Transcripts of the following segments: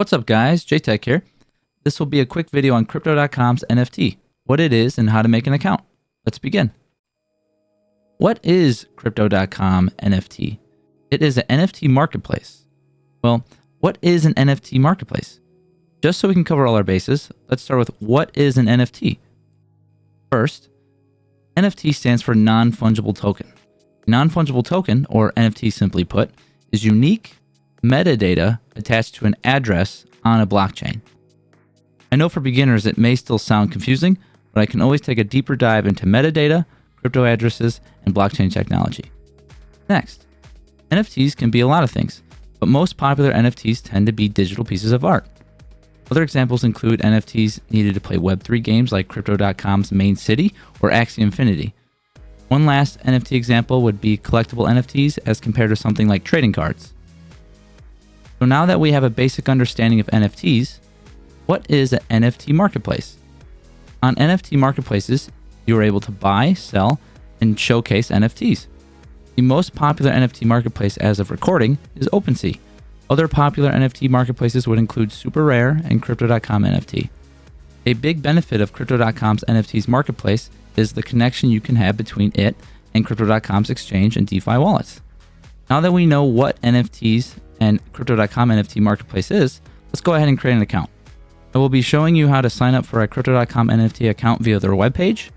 What's up guys, JTech here. This will be a quick video on Crypto.com's NFT, what it is and how to make an account. Let's begin. What is Crypto.com NFT? It is an NFT marketplace. Well, what is an NFT marketplace? Just so we can cover all our bases, let's start with what is an NFT. First, NFT stands for Non-Fungible Token. Non-Fungible Token, or NFT simply put, is unique metadata attached to an address on a blockchain. I know for beginners it may still sound confusing, but I can always take a deeper dive into metadata, crypto addresses, and blockchain technology. Next, NFTs can be a lot of things, but most popular NFTs tend to be digital pieces of art. Other examples include NFTs needed to play Web3 games like Crypto.com's Main City or Axie Infinity. One last NFT example would be collectible NFTs as compared to something like trading cards. So now that we have a basic understanding of NFTs, what is an NFT marketplace? On NFT marketplaces, you are able to buy, sell, and showcase NFTs. The most popular NFT marketplace as of recording is OpenSea. Other popular NFT marketplaces would include Super Rare and Crypto.com NFT. A big benefit of Crypto.com's NFTs marketplace is the connection you can have between it and Crypto.com's exchange and DeFi wallets. Now that we know what NFTs and Crypto.com NFT marketplace is, let's go ahead and create an account. I will be showing you how to sign up for a Crypto.com NFT account via their webpage.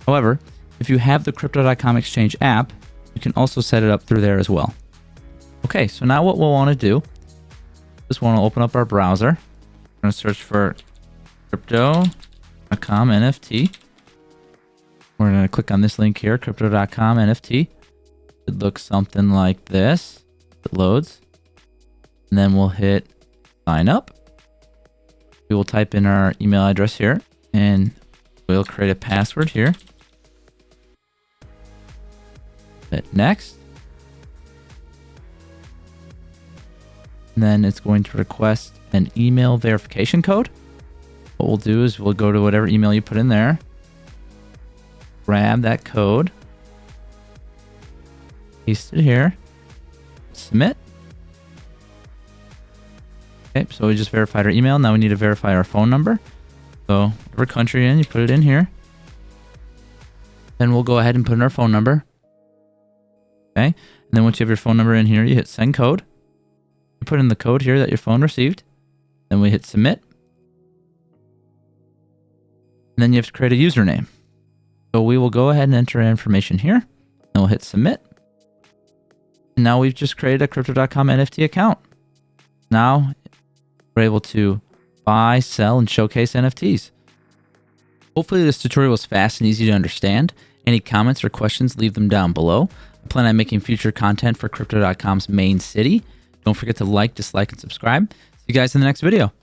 However, if you have the Crypto.com exchange app, you can also set it up through there as well. Okay, so now what we'll want to do is want to open up our browser. We're going to search for Crypto.com NFT. We're going to click on this link here, Crypto.com NFT. It looks something like this. It loads. And then we'll hit sign up. We will type in our email address here and we'll create a password here. Hit next. And then it's going to request an email verification code. What we'll do is we'll go to whatever email you put in there, grab that code, paste it here, submit. Okay, so we just verified our email. Now we need to verify our phone number. So whatever country you're in, you put it in here. Then we'll go ahead and put in our phone number. Okay, and then once you have your phone number in here, you hit send code. You put in the code here that your phone received. Then we hit submit. And then you have to create a username. So we will go ahead and enter our information here. And we'll hit submit. And now we've just created a Crypto.com NFT account. Now we're able to buy, sell, and showcase NFTs. Hopefully this tutorial was fast and easy to understand. Any comments or questions, leave them down below. I plan on making future content for Crypto.com's Main City. Don't forget to like, dislike, and subscribe. See you guys in the next video.